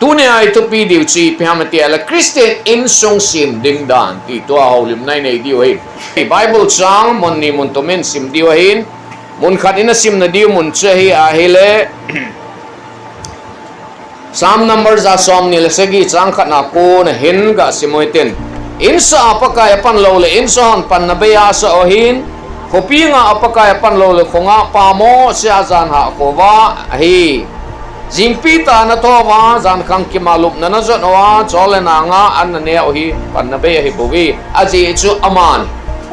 tu ne ai tu pi diu chi phamati ala Christian INSUNG SEMDING DAN ti to holim nai nei diu hin Bible chang mon ni mon tomen sim diu hin mun khat ina sim na diu mun che hi a hele Psalm number za som ni le segi chang khat na ko na hin ga simoiten insa apakai pan lo le insa han pan na beya sa ohin kopi nga apakai pan lo le khonga pa mo sia zan ha ko wa hi jingpi ta na to wa zan khang ki malup na na zot wa chole na nga an ne o hi pan na beya hi bogi aji chu aman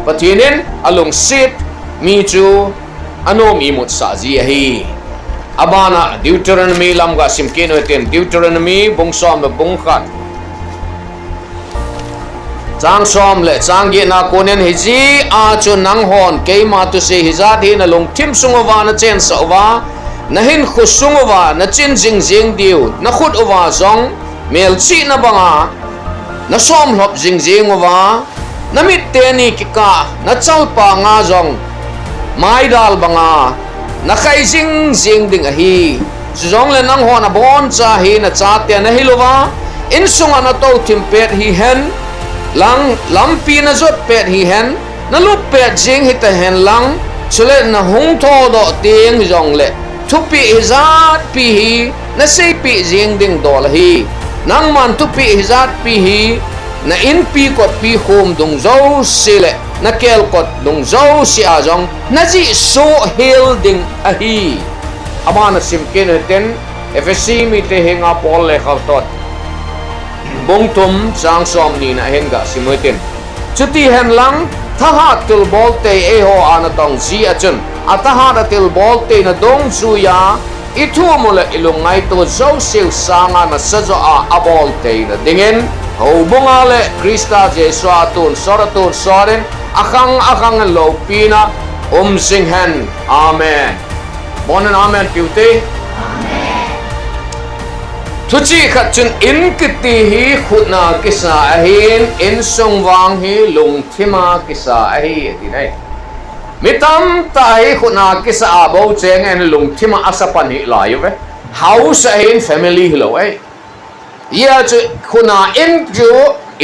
patinin alung sit mi chu anomi mut sa ji hi abana Deuteronomy lam ga simken hoten Deuteronomy bungsom na bungkhat chang som le chang ge na konen hiji a chu nang hon ke ma tu se hizat hi na long thim sungawa na chen sawa na hin khusungawa na chin jing jing diu na khut uwa zong mel chi na banga na som lop jing jing uwa na mit te ni kika na chal pa nga zong mai dal banga na khai jing jing ding a hi zong le nang hon a bon cha hi na cha te na hilowa in sunga na to thim pet hi hen lang lampi na zot pet hi hen na lup pet jing hi ta hen lang chule na hung tho do ting jong le thupi izat pi hi na sei pi jing ding dol hi nang man thupi izat pi hi na in pi kot pi khom dung zo sile na kel kot dung zo si a jong na ji so hel ding a hi amana simken ten FSC mi te henga pol le khaltot bong tum sang som ni na henga simoiten chuti hen lang thaha til bolte e ho anatong ji achun ataha da til bolte na dong zuya itu mula ilungai to zo siu sanga na sajo a abolte na dingen ho bungale Krista Jesu atun soratun soren akhang lo pina sing hen amen bonen amen piute Thuchi khat chun in kiti hi khutna kisa ahin in sung wang hi lung thima kisa ahi ti nai mitam ta hi khutna kisa abo cheng en lung thima asapan hi lai ve house ahin family hi lo ai ya chu khuna in ju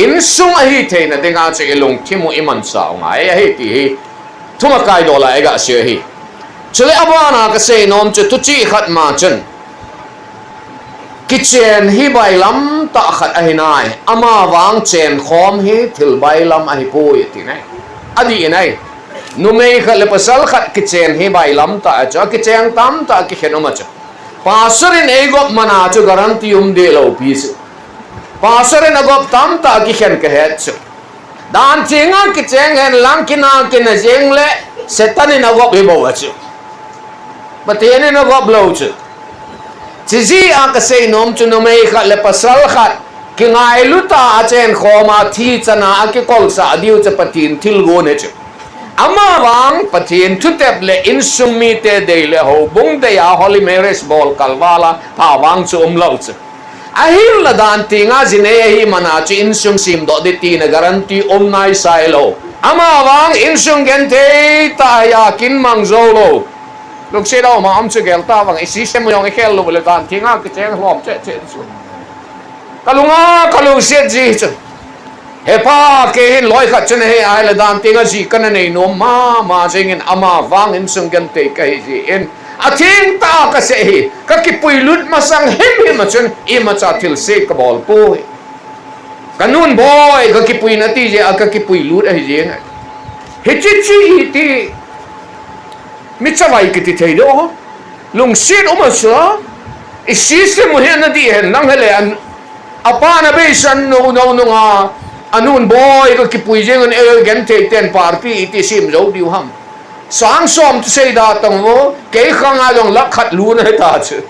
in sung ahi theina denga che lung thimu iman sa ngai ahi ti hi thuma kai do la ega se hi chule abana ka se nom chu thuchi khat ma chun kitchen hi bailam ta khat ahinai ama wang chen khom hi thil bailam ahi pui ti nai adi nai numei khale pasal khat kitchen hi bailam ta cha kitchen tam ta ki khenoma cha pasarin egop mana chu garantium de lo pis pasarin agop tam ta ki khen ka het chu dan chinga kitchen hen lang kina kina jeng le setanin agop hi bo chu patene na agop lo chu Chizi ang kasi nom chunumay khat le pasal khat kingai luta achen khoma thi chana akikol sa diu cha patin thilgo ne chu ama wang patin thutep le insumi te de le ho bung de ya holy marriage ball kalwala pa wang chu lo chu ahil la dan tinga jine hi mana chi insung sim do de ti na garanti nai sai lo ama wang insung gen te ta ya kin mang zo lo lúc xe đâu mà ông chưa kêu ta bằng cái system用cái kêu luôn là toàn tiếng á cái chén lòm chết xuống cái lúc xe gì chứ hệ pa cái hình lối khát chân hệ ai là đàn tiếng gì cái này nó mà chơi nghe ama vang in sung gần tây cái gì in tiếng ta cái xe cái bụi lút mà sang hết mà chân im mà chả thiếu xe cái ball po cái nun boy cái bụi nó tí gì cái bụi lút ấy gì hết chi thì mi chawai kiti thei do lung sit uma so I system mo hen na di hen nang hele an apa na be san no nga anun boy ko kipui jeng an gen te ten party iti sim zo diu ham sang som to say da tong mo ke khang a jong lak khat lu na ta chu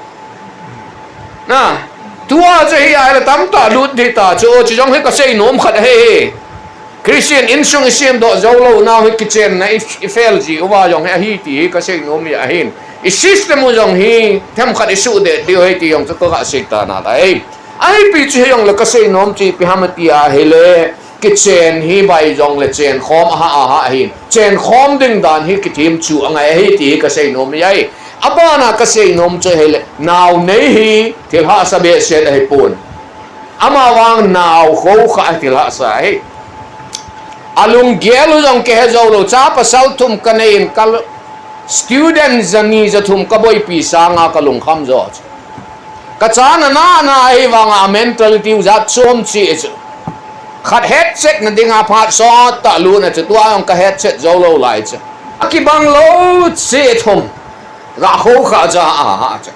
na tua che hi ai la tam ta lu de ta chu chi jong he ka sei nom khat he Christian INSUNG SEMDING do zolo na hi kitchen na ifel ji uwa jong he hi ti ka sei nom ya hin I system mo jong hi them khat isu de dio he ti jong to ka sei ta na ai ai pi chi jong la ka sei nom chi pi hamati a hele kitchen hi bai jong le chen khom ha hin chen khom ding dan hi kitim chu angai hi ti ka sei nom yai abana ka sei nom che hele naw nei hi thil ha sabe se dai pun ama wang naw kho kha thil ha sa he alung gelu jong ke zo lo cha pa sal thum ka nei kal student zani za thum ka boy pi sa nga ka lung kham zo ka cha na ai wanga mentality za chom chi e khat headset na dinga phat so ta lu na chu tua ong ka headset zo lo lai cha ki bang lo che thum ga kho kha cha a ha cha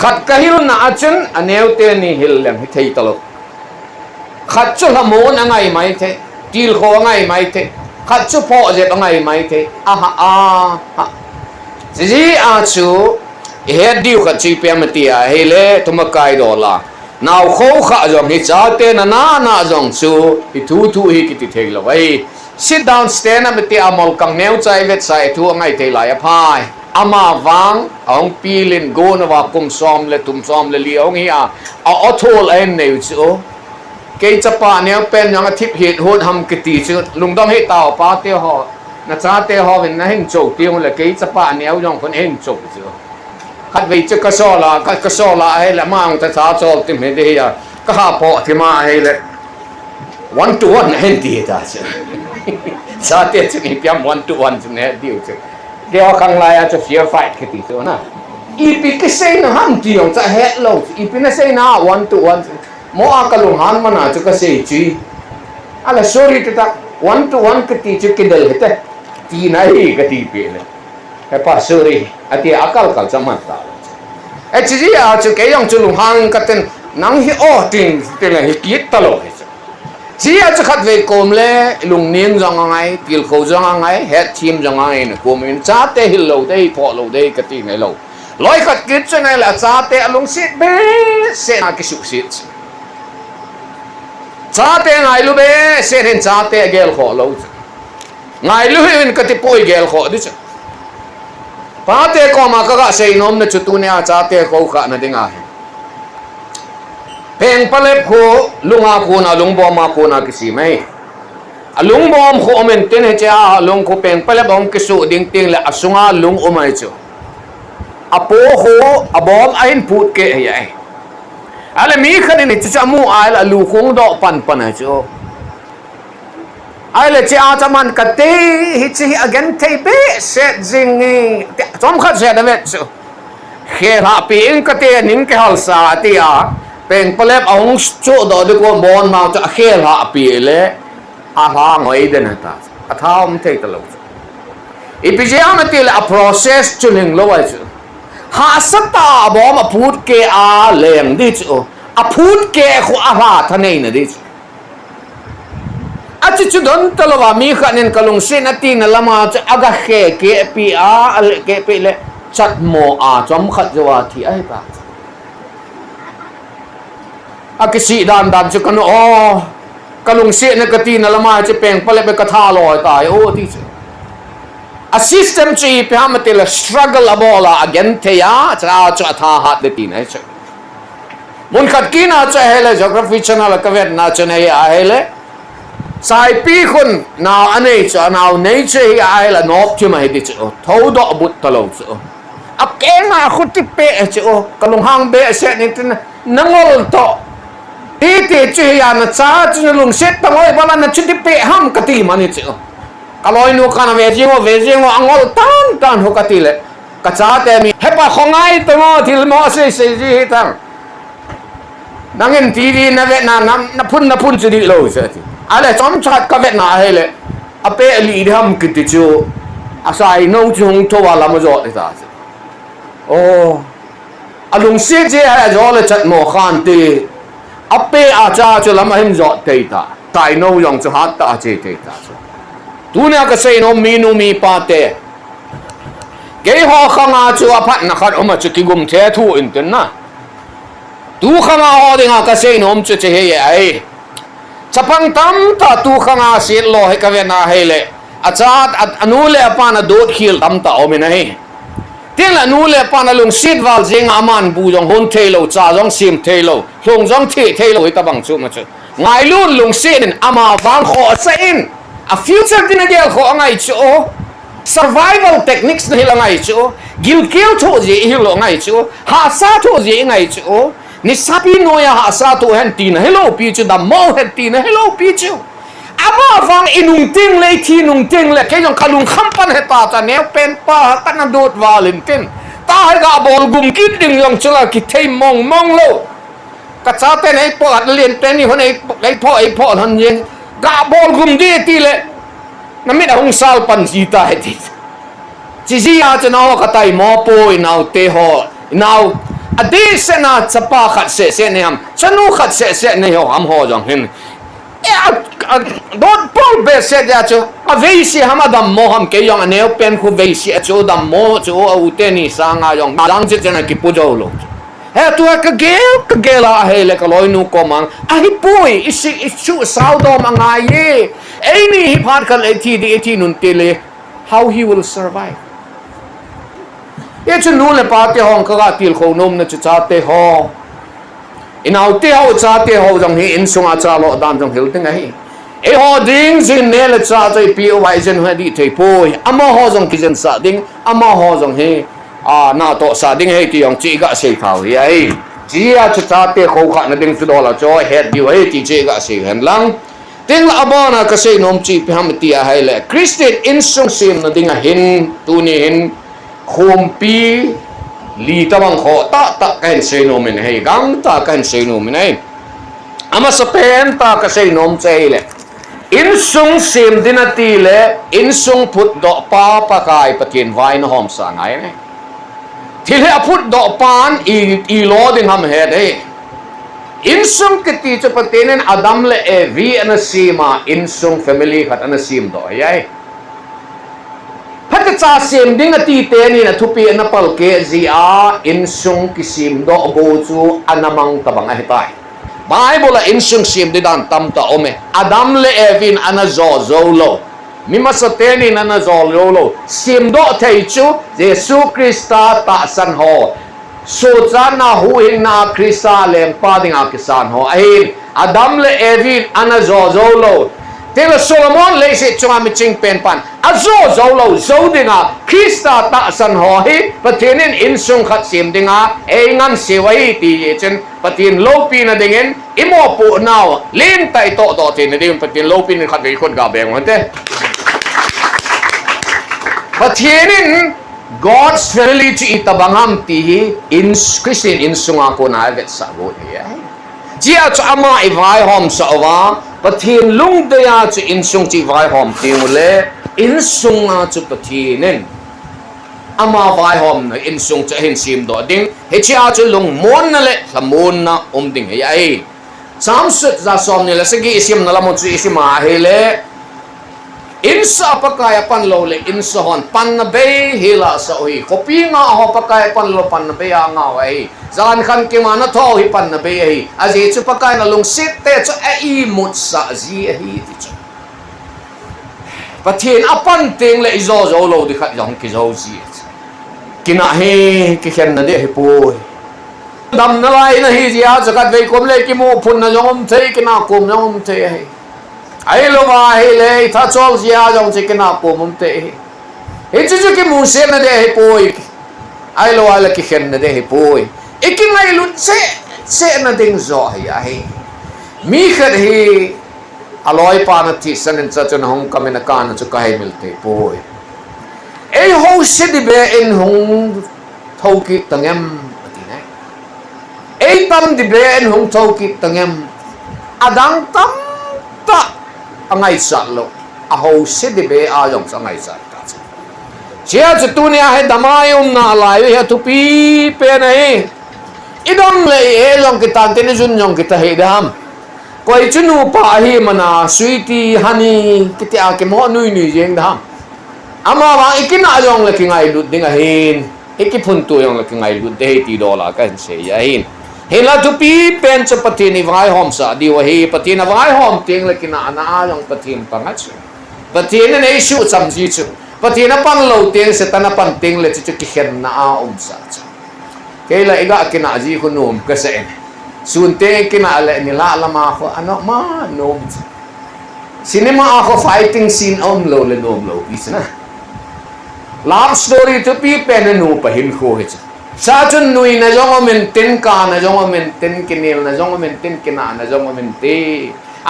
khat ka hil na achun aneu te ni hil lem hi thei talo khat chu la mo na ngai mai the til kho ngai mai the khat chu pho je ngai mai the a ha ji a chu he diu khat chi pe ma ti a hele tumakai do la nào khâu khạ dòng hi cha te na dòng su hi thu hi kiti thei lo ai sit down stand up ti amol kang neu chai vet sai thu ngai thei lai aphai ama wang ong pilin go na wa kum som le tum som le li ong hi a thol en neu chu ke chapa neu pen yang thip hit hot ham kiti chu lungdom he taw pa te ho na cha te ho vin na hin chou tiong le ke chapa neu jong kon en chou chu khát về chứ cái so là hay là mang ta tháo cho tìm hết đi à cái hà bỏ thì mà hay là one to one hết đi ta chứ sao thế chứ cái one to one chứ này điều chứ cái họ khăng lại cho fair fight cái gì đó na ipi cái say nó ham tiếng ta hết lâu ipi nó say na one to one mo cái lùng han mà na chứ cái say chi ala sorry ta one to one cái gì chứ cái del hết ti này cái gì vậy cái pa sorry ati akal kal chamat ta chi a chu ke yong chu lung hang ka ten nang hi o ting te le hi kit ta lo chi a chu khat ve kom le lung ning jong ngai pil kho jong ngai head team jong ngai ne kom in cha te hil lo dei pho lo dei ka ti ngai lo loi khat kit chu nai la cha te lung sit be se na ki su sit cha te ngai lu be se ren cha te gel kho lo ngai lu hin ka ti poi gel kho di pa te ko ma ka sei nom na chutu ne a cha te ko kha na dinga peng palep ko lunga ko na lungbo ma ko na kisi mai alung bom ko men ten he cha lung ko peng palep bom kisu ding ting la asunga lung umai chu apo ho abom ain put ke he ai ala mi khan ni cha mu ai la lu khong do pan pan chu ai là cha chaman ka te hi chi again te be set jing chom khat se da vet chu khe ha pi in ka te ning ke hal sa ti a peng palep ong chu do de ko bon ma cha khe ha pi le a ha ngoi de na ta a thom te ta lo i pi je am ti la process chu ning lo wa chu ha sa ta bo ma phut ke a leng di chu a phut ke khu a ha thanei na di chu achi chu don talowa mi khanin kalung sin ati na lama aga khe ke pi a ke pi le chat mo a chom khat jawa thi ai ba akisi dan chu kanu o kalung sin na kati na lama che peng pale be katha loi tai o ti chu a system chi pe hamate la struggle abola again the ya cha tha hat de ti na chu mun khat ki na cha hele geography channel ka vet na chane ya hele sai pi khun nào anh ấy cho nào nấy chơi ai là nộp chứ mà đi chỗ thấu độ bút tao lâu chỗ ấp kén mà khút tiếp bẹ chỗ cái lồng hang bẹ sẽ nên tên nâng ngol to đi chơi à nó cha chứ nó lồng xét tao nói bao nó chút tiếp bẹ ham cái gì mà nè chỗ cái lối nó cái nào về riêng anh ngol tan hồ cái gì lệ cái cha tem mi hết bà không ai tao nói thì mà sẽ gì hết thằng đang nhìn TV nó về nó phun chứ đi lâu chứ ale chom chat ka vet na hele ape li dham kiti chu asai no chung to wala mo zo ta o alung se je ha zo le chat mo khan ti ape a cha chu lam him zo te ta tai no yong chu hat ta che te ta tu ne ka sei no mi pa te ke ho khanga chu aphat na khat oma chu ki gum the thu in ten na tu khanga ho dinga ka sei no chu che he ai chapang tam ta tu khanga sit lo he ka ve na hele achat anu le apana dot khil tam ta omen hi tiếng là nu le pan alung sit wal jing aman bu jong hon thelo cha jong sim thelo thong jong thi thelo hi ta bang chu ma chu ngai lun lung sin ama wang kho sa in a future din agel kho ngai chu survival techniques na hilangai chu gilkil tho je hilo ngai chu ha sa tho je ngai chu ni sapi noya ha sa to hen tin hello pi chu da mo hen tin hello pi chu ama wang inung ting le thi nung ting le ke jong khalung khampan he ta ta ne pen pa ta na dot valentin ta ga bol gum kit ding yong chula ki thei mong mong lo ka cha te nei po at lien te ni hon ei po han yen ga bol gum di ti le na mit hong sal pan ji ta he ti ji ji ya cha naw ka tai mo po naw te ho naw adi se na chapa khat se ne ham chanu khat se ne ho am ho jong hin don't pull be said that a veisi hamadam moham ke yong aneo pen khu veisi chu dam mo chu u te ni sanga yong dang je na ki pujo lo he tu ka gela he le ka loi nu ko mang a hi pui isi chu sao do manga ye ei ni hi phat ka le thi nun te le how he will survive ye chu nu le pa te hong ka til kho nom na chu cha te ho inau te ho cha te ho jong hi insung a cha lo dan jong hil ting hi e ho ding jin ne le cha chai pi wai jen ha di thei poi ama ho jong ki jen sa ding ama ho jong he a na to sa ding he ti yong chi ga sei thau hi ai chi a cha te ho kha na ding tu do la cho head di wai ti che ga sei han lang ting la abona ka sei nom chi pi ham ti a hai le Christian insung sim na ding a hin tu ni hin khom pi li tabang kho ta kan sei no men hei gang ta kan sei no men hei ama sa pen ta ka sei nom chei le insung sim dinati le insung put do pa kai patien vai na hom sa ngai ne thile put do pan i lo ding ham he de insung kiti cha patien adam le e vi ana sima insung family khat ana sim do ai hata cha sim ding ati te ni na thupi na pal ke zia insung kisim do bo chu anamang tabang a hitai Bible insung sim di dan tam ta ome adam le evin ana zo lo mi masateni na zo lo sim do thei chu Jesu Krista ta san ho so chan na hu hin na Krista lem pa ding a kisan ho ai adam le evin ana zo lo Tela Solomon le se chunga mi ching pen pan azo lo zo dinga Krista ta san ho hi patinin insung khat sim dinga e ngan sewai ti chen patin lo pi na dingen imo pu naw lim tai to do tin din patin lo pi ni khat ri khot ga beng wante patinin God's family chi itabangam ti hi in Christian insung ako na vet sa go hi Jia chu ama i vai hom sa wa pathin lung de ya chu insung chi vai hom ti mule insung a chu pathinen ama vai hom na insung cha hin sim do ding he chia chu lung mon na le samon na ding he ai samsut za som ne la sagi isim na lamon chu isim a he le insa pakaya pan lo le insa hon pan na be hila sa oi kopi nga ho pakaya pan lo pan na be nga ai zan khan ke mana tho hi pan na be hi aji chu pakaya na lung sit te chu ai mut sa ji hi ti chu pathin apan ting le zo lo di khat jong ki zo ji kina he ki khen na de hi pu dam na lai na hi ya zakat ve kom le ki mo phun na jong thei kina kom jong thei hi ai lo ma hi le tha chol zia jong che kina po mum te hi chu ki mu se na de hi poi ai lo ala ki khen na de hi poi ikin ngai lu se na ding zo hi ai mi khat hi aloi pa na thi sanin cha chun hong kam na kan chu kai milte poi ei ho se di be in hong thau ki tangem ati nai ei tam di be in hong thau ki tangem adang tam ta angai sa lo a ho se de be a yong sa ngai sa ta chia chu tu ne he damai na lai he tu pi pe nei idong le e long ki tan te ne jun yong ki ta he dam koi chu nu pa hi mana sweetie honey ki ti a ke mo nui ni jeng dam ama wa ikin a yong le ki ngai lu ding a hin ikipun tu yong le ki ngai lu de ti dola kan se ya hin hela tu pi pen cha patini vai hom sa di wa hi patina vai hom ting le kina ana ayong patin pangat patina nei shu cham ji chu patina pan lo ting se tana pan ting le chu ki khen na a sa cha ke la iga kina ji khu num ka se sun te kina le ni la la ma kho ano ma no cinema ako fighting scene lo le nom lo isna love story tu pi pen nu pa hin kho he sa chun nui na jong men tin ka na jong men tin kinil na jong men tin kina na jong men ti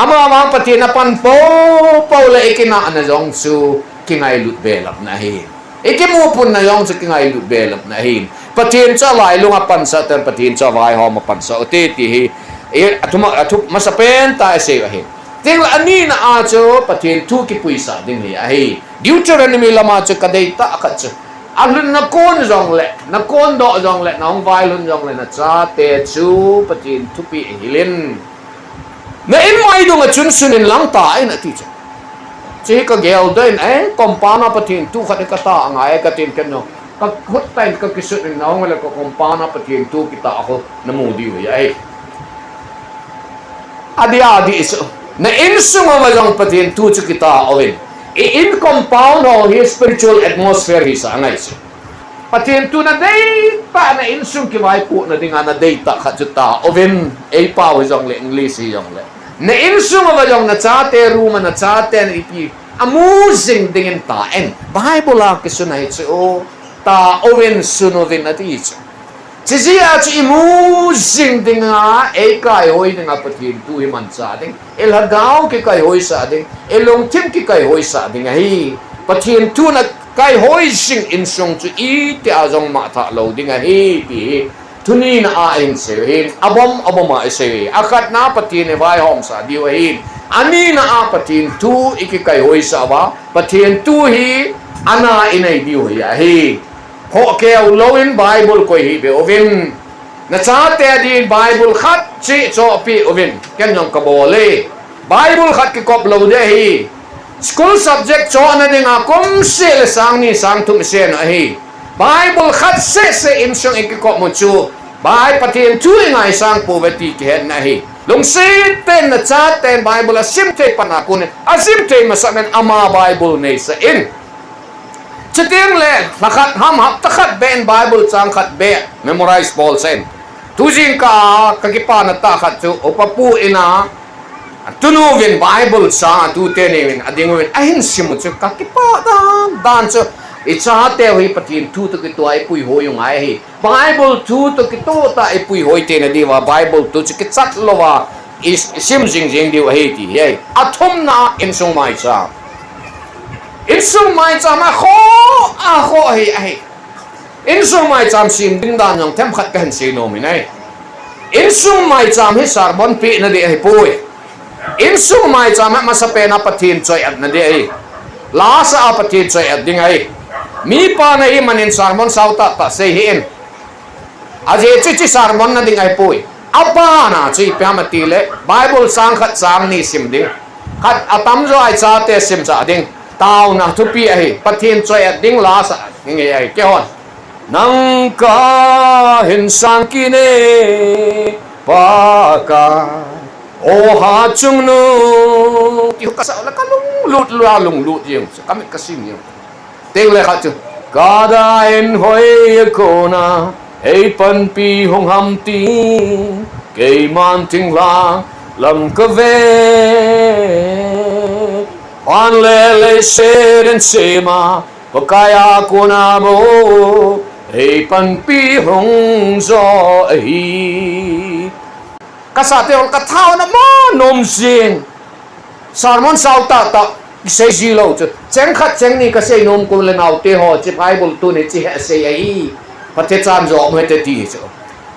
ama ma pati na pan po le ikina na jong su kingai lut belap na hi ikimu pun na jong su kingai lut belap na hi patin cha lai lunga pan sa ter patin cha vai ho ma pan sa ti ti hi atu masapen ta se hi ting la ani na a cho patin tu ki puisa ding hi Deuteronomy lama cho kadai ta ka cho alun na kon jong le na kon do jong le nong vai lun jong le na cha te chu patin tu pi hilin na in mai do nga chun sunin lang ta ai na ti cha chi ka gel den kompana patin tu khat ka ta ngai ka tin ken no ka hot tain ka kisut ni nong le ko kompana patin tu kita ako na mu di ai adi iso na insung ma jong patin tu chu kita owen in compound ho his spiritual atmosphere hi sa ngai so patin tu na dei pa na insung ki mai pu na dinga na dei ta kha chu ta owen ei pa ho jong le english hi jong le na insung ma jong na cha te ru ma na cha te ni pi amusing dingin ta en bible la ki sunai chu ta owen sunovin na ti chu Chizia chi amusing dinga kai hoi dinga patin tu hi man sa ding elhagao ki kai hoi sa ding elong tim ki kai hoi sa ding hi patin tu na kai hoi sing in song chu i te azong ma tha lo ding hi pi tuni na a in se hin abom ma se akat na patin e vai hom sa diu hin ani na a patin tu iki kai hoi sa ba patin tu hi ana inai diu hi ho keo loin bible ko hi be ovin na cha te di bible khat chi cho pi ovin ken yong ka bole bible khat ki kop lo de hi school subject cho na dinga kom se le sang ni sang thum se na hi bible khat se im song ik ko mo chu bai patien chu ngai sang poverty ke na hi long se ten na cha ten bible sim te pana kun asim te masamen ama bible nei sa in Chiting le lakhat ham hap takhat ben bible chang khat be memorize Paul sen tujing ka kagipa na ta khat chu opapu ina tunuvin bible sa tu tenewin adingwin ahin simu chu kakipa dan chu icha te hui patin tu to ki tuai pui hoyung ai hi bible tu to ki to ta e pui hoi te na diwa bible tu chu ki chat lowa is sim jing jing diwa hi ti he athum na insung mai cha insung mai cham a kho hi insung mai cham sim ding dan yong them khat kan se no mi nai insung mai cham hi sermon pi na de hi pui insung mai cham ma sa pe na pathin choi at na de hi la sa a pathin choi at ding ai mi pa na hi manin sermon sauta ta se hi in aje chi sermon na ding ai pui apa na chi pyamati le bible sang khat sang ni sim ding khat atam zo ai cha te sim cha ding tao na thu pi ai pathin choi at ding la sa nge ai ke hon nang ka hin sang ki ne pa ka o ha chung nu ti ka sa la ka lung lut yeng ka mi ka sim yeng teng le kha chu ka da en hoi ko na ei pan pi hong ham ti ke man ting la lam ka ve An le seren sema pakaya ko na mo hey pan pi hong zo hi kasate ol kathao na mo nom sin sermon sau ta se zilo chu cheng khat cheng ni ka se nom ko le nau te ho chi bible tu ne chi se ai pate chan zo me te ti chu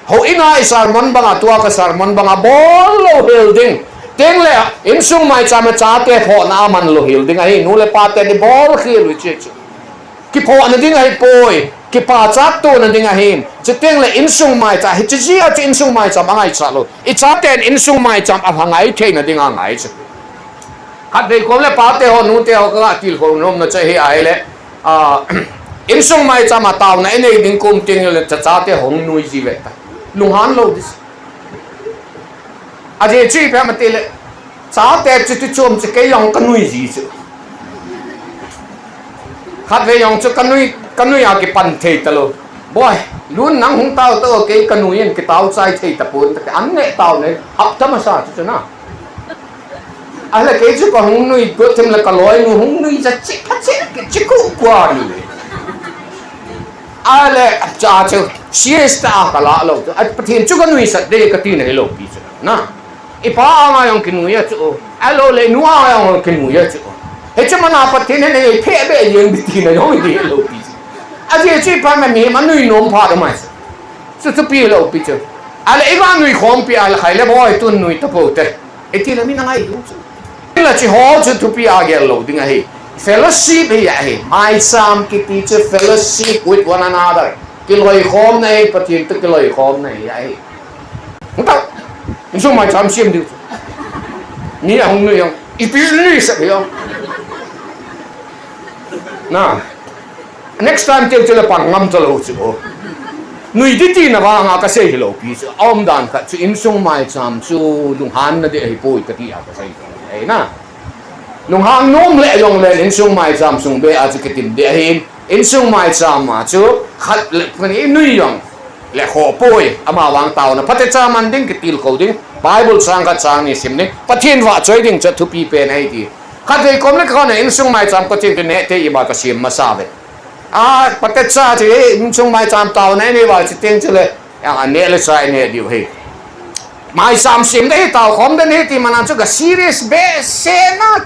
ho ina sermon banga tua ka sermon banga bol lo building teng le insung mai chama cha te pho na man lo hil ding ai nu le pa te ni bol khil wi che ki pho na ding ai poi ki pa cha to na ding ai che teng le insung mai cha hi chi ji a chi insung mai cha bangai cha lo I cha ten insung mai cham a hangai the na ding a ngai che khat dei kom le pa te ho nu te ho ka til ho nom na che hi ai le insung mai cha ma taw na nei ding kum ting le cha te hong nui ji ve ta lung han lo dis aje chi pe ma te le cha te chi chom chi ke yong ka nui ji chu khat ve yong chu ka nui a ki pan the ta lo boy lun nang hung tao to ke ka nui en ki tao chai the ta pun ta an ne tao ne hap ta ma sa chu na ala ke chu ka hung nui ko them la ka loi nu hung nui cha chi ka chi ki chi ku kwa ni ale cha chu siesta kala lo chu at pathin chu kan wi sat de ka ti nei lo pi chu na ipa anga yang kinu ya chu alo le nuwa yang kinu ya chu he chu mana pathin nei phe be yen bi ti na yo di lo pi chu a je chi pa ma mi ma nui nom pha da mai chu pi lo pi chu ale iga nui khom pi al khai le boy tun nui ta po te e ti la mi na ngai lu chu la chi ho chu tu pi a ge lo ding a he fellowship here, my sam ki teacher fellowship with one another. Kiloi khom này, pathin tu kiloi khom này vậy. Không tao, số my sam xem đi. Ni không nuôi không? Ipi sẽ không? Na, next time tiêu chơi là bằng ngâm cho lâu chứ. Nuôi đi tin là vàng cái gì lâu pi chứ. Ông đàn cái chú INSUNG my sam chú lung han là để hay bôi cái gì cái gì. Na. Nung hang nom le yong le INSUNG my sam sung be a chi tim de hin INSUNG my sam ma chu khat le ni nui yong le kho poi ama wang tau na phate cha man ding ki til ko ding bible sang ka chang ni sim ni pathin wa choi ding cha thu pi pe nei ti khat dei kom le ka na INSUNG my sam ko tin ke ne te i ba ka sim ma sa be a phate cha chi INSUNG my sam tau nei ni wa chi teng chu le yang ne le sai ne diu he my sam sim de tau khom de ne ti man chu ka serious be se na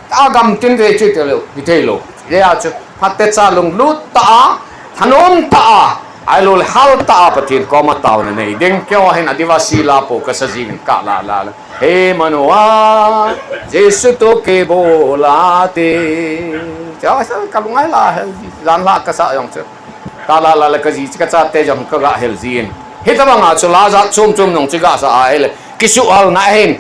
agam tin de chi te lo vi lo le a chu hatte cha lung lu ta thanom ta ai lo hal ta pathin ko ma taw na nei ding kyo hen adivasi la po ka sa jing ka la he manwa jesu to ke bola te cha sa ka lungai la dan la ka sa yong chu ta la ka ji ka cha te jong ka ga hel jin he ta banga chu la za chum nong chi ga sa ai le kisu al na hen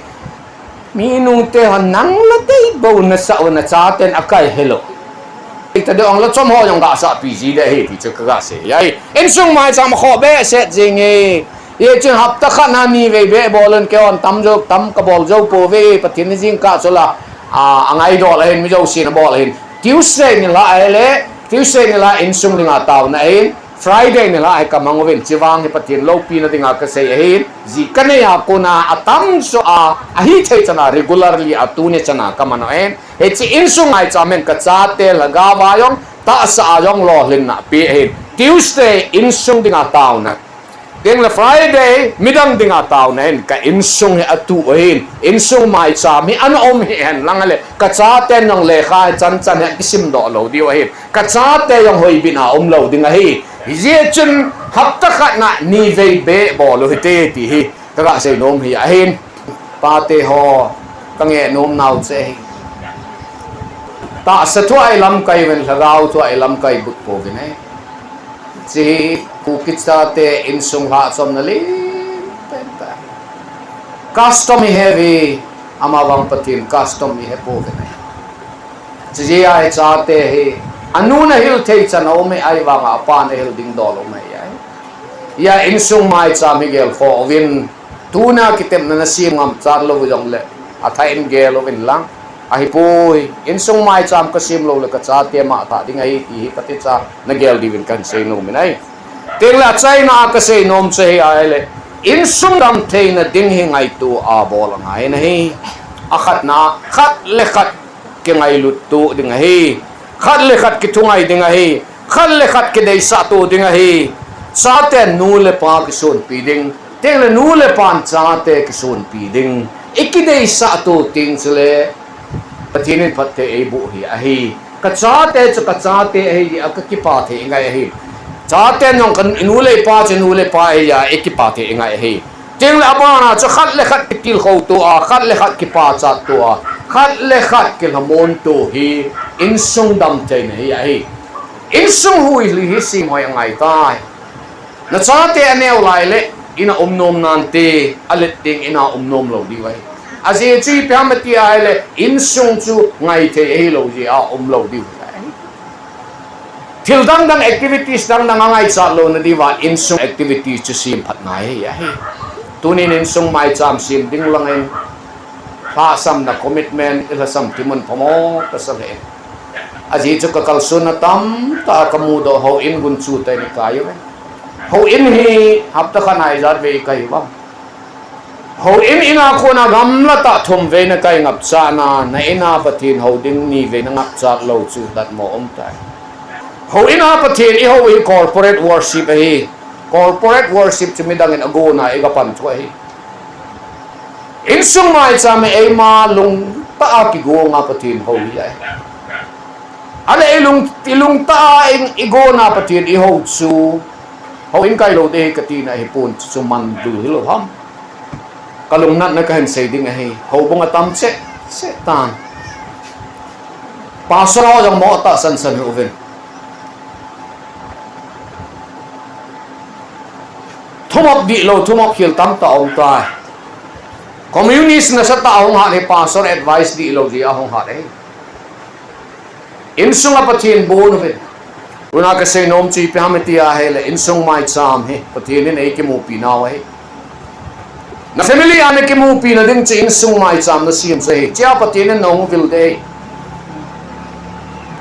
minung te han nang la te bo na sa na cha ten akai hello ta de ong la chom ho yong ga sa pi ji de he ti chu ka ga se yai INSUNG my sam kho be se jing e ye chen hap ta khan ha ni ve be bolen ke on tam jo tam ka bol jo po ve pathin jing ka so la angai do la hen mi jo sin bol hen Tuesday ni la ele Tuesday ni la INSUNG linga taw na hen Friday ni la ai ka mangovin chiwang he pathin lo pi na dinga ka se hen ji kane ya ko na atam so a hi thei chana regularly atune chana kamano en he chi INSUNG ai chamen ka cha te laga wa yong ta sa yong lo lin na pi hen Tuesday INSUNG dinga taw na ding la Friday midang dinga taw na en ka INSUNG he atu hen INSUNG mai cha mi an om he hen langale ka cha te nong le kha chan chan he kisim do lo di wa he ka cha te yong hoi bina om lo dinga he ye chun hap ta khat na ni ve be bo lo te ti hi ka ga se nom hi a hen pa te ho ka nge nom nau che ta sa thuai lam kai wen lagau thuai lam kai buk po ge nei chi Kuki te INSUNG ha som na li custom heavy ama wang pathin custom he po ge nei chi ai cha te hi anu na hil thei chan o me ai wanga pa na hil ding dol o me ya INSUNG my cha miguel fo win tuna kitem na sim ngam char lo jong le a thai in gel o win lang a hi pui INSUNG my cham ka sim lo le ka cha te ma ta ding ai ti pati cha na gel di win kan se no me nai teng la chai na ka se nom se ai le INSUNG dam thei na ding hi ngai tu a bol ngai na hi a khat na khat le khat ke ngai lut tu ding hi khat le khat ki thungai ding hi khat le khat ke dei sa tu ding hi sa te nu le pa ki son pi ding teng le nu le pan cha te ki son pi ding iki dei sa tu ting chule pathin phat te e bu hi a hi ka cha te chu ka cha te hi a ka ki pa the ngai hi cha te nong kan nu le pa che nu le pa e ya e ki pa the ngai hi teng la ba na chu khat le khat ki til kho tu a khat le khat ki pa cha tu a khat le khat ki lamon tu hi INSUNG dam te nei a hi INSUNG hui li hi sim hoi ngai tai na cha te aneu lai le ina omnom nan te alet ding ina omnom lo di wai aje chi pyamati ai le INSUNG chu ngai the e lo ji a om lo di wai thil dang activities dang ngai cha lo na di wa INSUNG activities chu sim phat nai ya hi tunin INSUNG mai cham sim ding lang en pa sam na commitment ila sam timun pamo ka sa le aje chu ka kal sun tam ta kamu do ho in gun chu te ni kayo ho in hi hap ta khanai zat ve kai wa ho in ina ko na gam la ta thum ve na kai ngap cha na ina pathin ho ding ni ve na ngap cha lo chu dat mo om tai ho ina pathian I ho I corporate worship hi corporate worship chumidang in agona I gapan chwa hi insung mai chame ai ma lung ta ki go nga pathian ho hi ai ale ilung ta in igona pathian I ho chu ho in kai lo de katina hi pun chu man du hi lo ham kalung nat na kan sei ding hi ho bong atam che tan pasro jang mo ta san ruven thumop di lo thumop hil tam ta ong ta communist na sa ta ong ha ni pastor advice di lo di ahong ha dei insung apathin bon ven una ka sei nom chi phamati a hele insung mai cham he pathin nei ke mu pi naw he na family ane ke mu pi na ding chi insung mai cham na sim se he cha pathin no vil de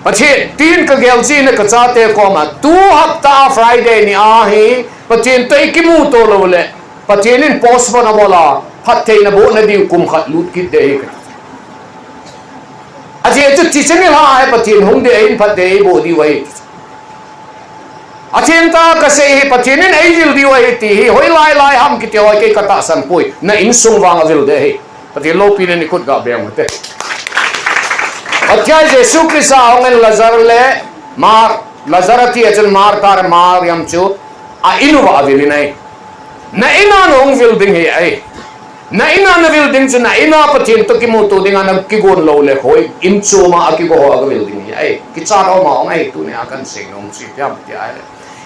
pathin tin ka gel chi na ka cha te ko ma tu hafta friday ni a he pathin tai ki mu to lo le pathin in post ba na bola phat thei na bo na diu kum khat lut ki de ka aje chu chi chen la ai pathin hung de in phat de bo di wai athin ta ka se hi pathin in ai dil di wai ti hi hoi lai ham ki te wai ke ka ta san pui na in sung wang avil de hi pathin lo pi ni khut ga be am te athya jesu krista hong en lazar le mar lazarati achal mar tar mar yam chu a inu wa avil nei na ina nong vil ding hi ai na ina na vil ding chu na ina pathin to ki mu to ding an ki gon lo le khoi im chu ma ki go ha vil ding hi ai ki cha ro ma ngai tu ne akan sing nong si pyam ti ai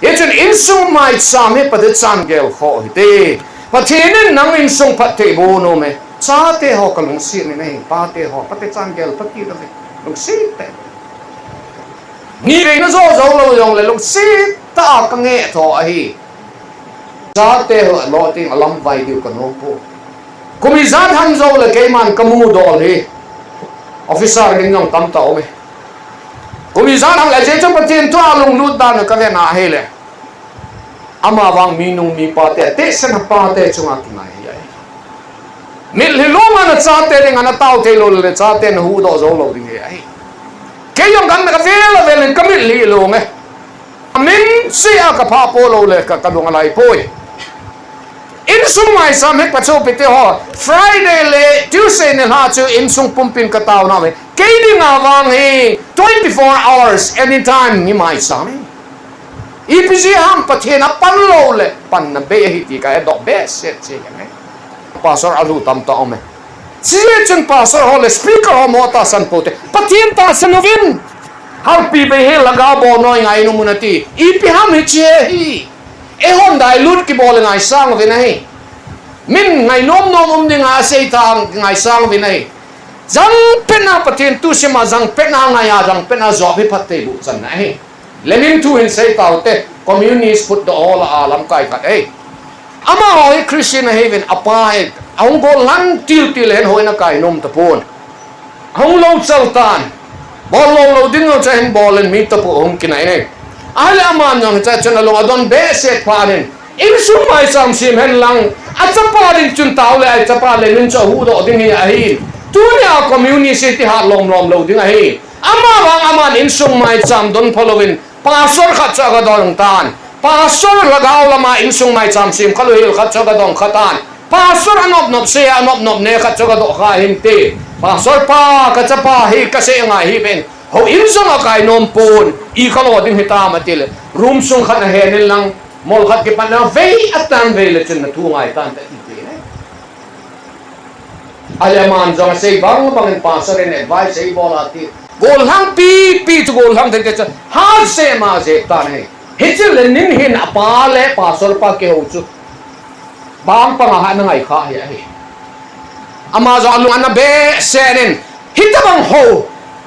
ye chun insung mai sam he pat chan gel kho hi te pathin nang insung phat te bo no me cha te ho ka long si ni nei pa te ho pat chan gel pat ki da long si te ni re na zo lo yong le long si ta ka nge tho a hi cha te ho lo ting alam vai diu ka no po kumi zat han zo le ke man kamu dol hi officer ding yong tam ta o me kumi zat han la je cha pathin to alung lut dan ka ve na he le ama wang minung mi pa te sen pa te chunga ki nai hi ai mil hi lo ma na cha te ring ana tau te lo le cha te na hu do zo lo ding hi ai ke yong kan na ka ve le kamil li lo nge amin si a ka pa po lo le ka kadung alai poi insung mai sam he pacho pite ho friday le tuesday ne ha chu insung pumpin ka taw na me ke ding awang he 24 hours anytime ni mai sam ipc ham pathen pan lo le pan na be hi ti ka do be set che ne pastor alu tam ta ome si chen pastor ho le speaker ho mo ta san pote pathen ta sanovin har pi be he laga bo noi ngai nu munati ip ham he che hi e hon dai lut ki bol ngai sang ve nahi min ngai nom ding a sei tang ngai sang ve nahi jang pena pathin tu sima jang pena ngai ya jang pena zo hi phatte bu chan nahi lenin tu in sei tau te communist put the all alam kai khat ei ama hoi christian haven apa he aung go lan til hen hoi na kai nom ta pon aung lo chal tan bol lo ding no chen bol en mi ta pu hong kinai nei ala man yang cha chen lo adon be set panin in su mai sam sim hen lang a chapa din chun taw le a chapa le nin cha hu do ding hi a hi tu nya community ha lom lo ding a hi ama wang aman in sung mai cham don following pastor khat cha ga dong tan pastor lagaw lama in sung mai cham sim khalo hil khat cha ga dong khatan pastor anop se anop ne khat cha ga do kha him te pastor pa ka cha pa hi ka se nga hi ben ho in sung a kai nom pon I khalo ding hita ma til room sung khat na hen lang mol khat ke pan na vei atan vei le chen na tu ngai tan ta ti ne alaman jong sei bang pastor en advice sei bola ti gol hang pi tu gol hang de cha ha se ma se ta ne hichil nin hin apa le pastor pa ke ho chu bang pa ha na ngai kha hi ama zo lu ana be senin hitabang ho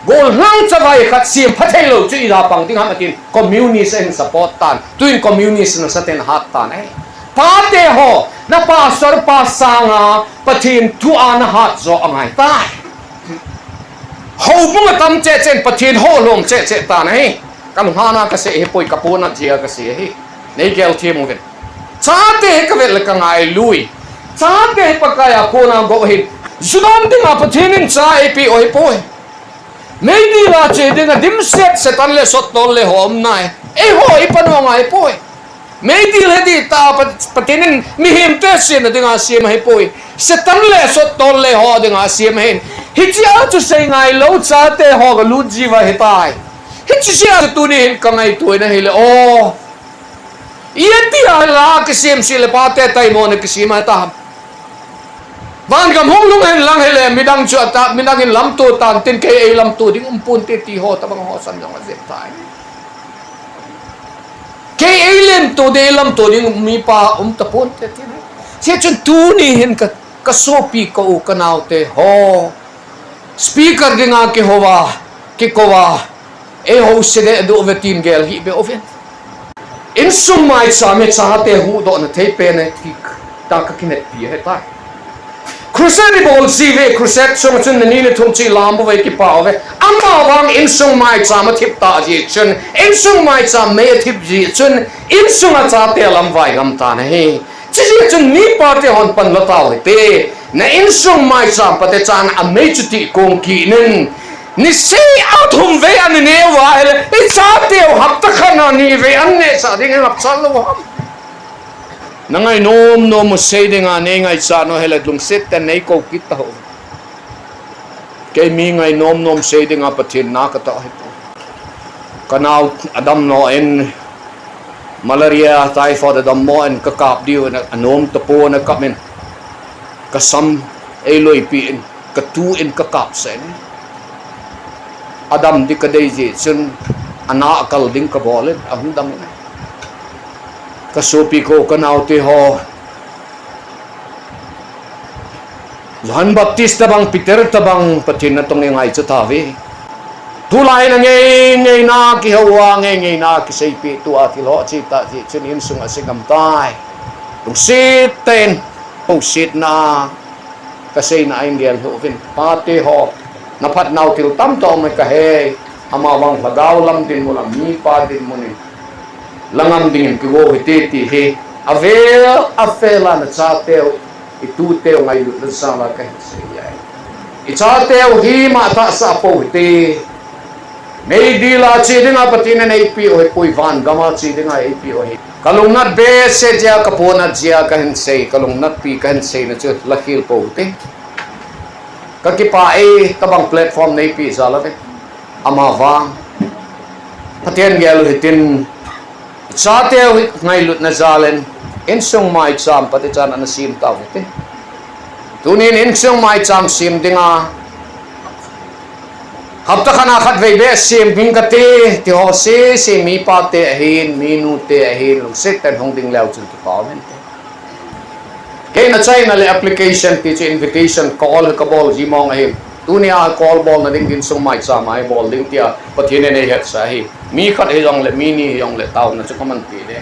gol hang chawai khat sim phathei lo chu ira pang ting hamatin communist en support tan tuin communist na saten hat tan pa te ho na pastor pa sanga pathin tu ana hat zo angai ta ho bunga tam che chen pathin ho lom che ta nei kan hana ka se he poi kapuna jia ka se he nei gel thi mu ven cha te ka vel ka ngai lui cha te pa ka ya ko na go he zudam ding a pathin in cha e pi oi poi mấy đi là chỉ đi là dim set sẽ tan le sốt tol le hôm nay ho ipan ho ngai poi mấy đi là đi ta patinin mi him te sin đi nga sim hai poi sẽ tan le sốt tol le ho đi nga sim hen hitia tu sei ngai lo cha te ho ga lu ji va hetai hitia tu ni hin ka ngai tu na hele o yeti ala ke sim sil pa te tai mo ne ke sim ta van gam hong lung hen lang hele midang chu ta midang in lam tu tan tin ke e lam tu ding pun te ti ho ta bang ho san jong zep tai ke e len tu de lam tu ding mi pa ta pun te ti se chun tu ni hen ka sopi ko ka nau te ho speaker dinga ke howa ke kowa e ho se de do vetin gel hi be ofen insung mai sa me cha te hu do na te pe ne ki ta ka kinet pi he ta crusade bol sive crusade so chun ni ne thum chi lam bo ve ki pa ve amma wang insung mai cha ma thip ta ji chun insung mai cha me thip ji chun insung a cha te lam vai gam ta ne he chi ji chun ni pa te hon pan la ta te na insung mai cha pa te chan a me chu ti kong ki nen ni se out hum ve an ne wa ele I cha te hap ta khana ni ve an ne sa ding hap chal lo nangai nom mo sei dinga ne ngai cha no hele lung set ta nei ko kit ta ho ke mi ngai nom sei dinga pathin na ka ta he kanau adam no en malaria typhoid adam mo en ka kap diu na anom ta po na kap men ka sam e loi pi en ka tu en ka kap sen adam di ka dei ji chun ana kal ding ka bolen ahum dam ka sopi ko kanau te ho Johan Baptist tabang Peter tabang pathin na tong ngai cha ta ve tu lai na ngai na ki hawa ngai na ki sei pi tu a ki lo chi ta ji chen in sung a singam tai tung sit ten po sit na ka sei na angel ho vin pa te ho na phat nau til tam to mai ka he ama wang lagaw lam din mo lam mi pa din mo ni langam ding ki go te ti he avel afela na cha teo itu teo ngai lu na sa la ka se yai I cha teo hi ma ta sa po te nei di la chi ding a patin nei pi o pui van gama chi ding a pi o he kalung nat be se ja ka po na ja ka hen sei kalung nat pi ka hen sei na chu la khil po te ka ki pa e ka bang platform nei pi sa la te ama wang patien gel hitin cha teo ngai lut na zalen insung mai cham pati chan na sim ta te tunin insung mai cham sim dinga hab ta khana khat ve be sim bing ka te ho se mi pa te hin minu te hin lu set tan hong ding lau chun pa men te ke na chai na le application ti che invitation call ka bol ji mong a hin tunia call bol na ding insung mai cham ai bol ding tia pathin ne het sa hi mi khat he jong le mi ni jong le tau na chu kaman ti de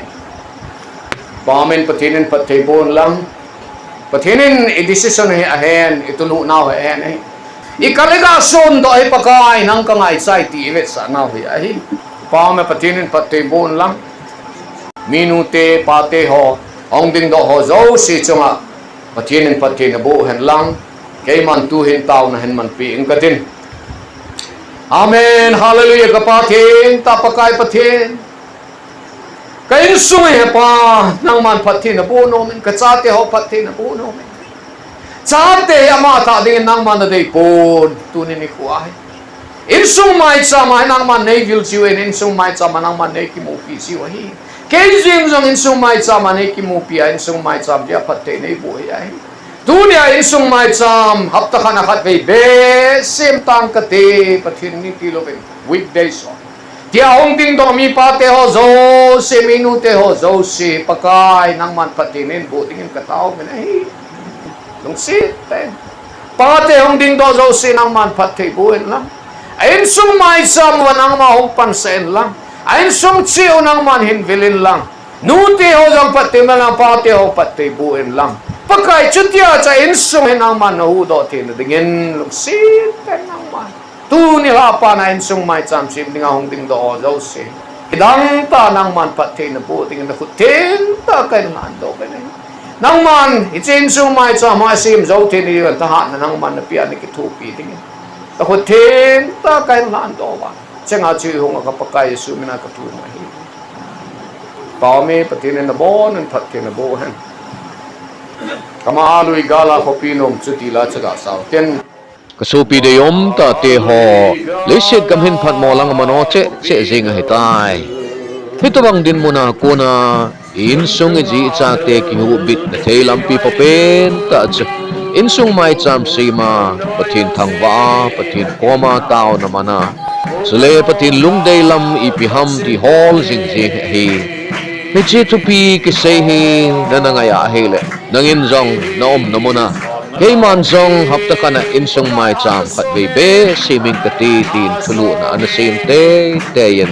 pamen pathinin pathe bon lang pathinin I decision he ahen itulu now he ahen I kalega son do he pakai nang ka ngai sai ti vet sa now he ahi pame pathinin pathe bon lang minute pate ho ong ding do ho zo si chunga pathinin pathe na bo hen lang ke man tu hin tau na hen man pi ing katin amen hallelujah ka pathin ta pakai pathin kain sung he pa nang man pathin na bo no men ka cha te ho pathin na bo no men cha te ama ta ding nang man dei pon tu ni khwa hai in sung mai cha mai nang man nei vil chiu in sung mai cha man nang man nei ki mo pi chiu hi ke jing jong in sung mai cha man nei ki mo pi in sung mai cha dia pathe nei bo ai dunia in sung mai cham hap ta khana khat ve be sim tang ka te pathin ni ti lo ben weekdays tia hong ding do mi pa te ho zo se minu te ho zo se pakai nang man patinin bo ding ka tao men ai long si te pa te hong ding do zo se nang man pathe bo en lang ain sung mai cham wa nang ma hong pan sen lang ain sung chi nang man hin vilin lang nu te ho jong pathe ma lang pa te ho pathe bo en lang pakai chutia cha in sung nang man hu do tin dingin long si te nang man tu ni la pa na in sung mai cham sim ding hong ding do zo se dang ta nang man pathe na bo ding na khutin ta kai ngan do be nang man I chen sung mai cham ma sim zo tin ni ta ha nang man na pia ni ki thu pi ding Ako ten ta kain lan to ba. Chenga chi hong ka pakai su mina ka tu ma hi. Pao me patin na bon and phat ke na bo han. Kama alu igala ko pinom chuti la chaga sao. Ten Kasupi de yom ta te ho lesit kam hin phat mo lang mano che jing he tai hitawang din mo na ko na insung ji cha te ki hu bit na theilam pi papen ta cha insung mai cham sima pathin thangwa pathin koma taw na mana sule pathin lungdei lam ipiham di hol jing jing hi ni chi tu pi ki sei hi nanangaya hele nangin jong naom namuna Kay man zong hapta ka na insong mai cham khat be siming kati tin thulu na anasim te yen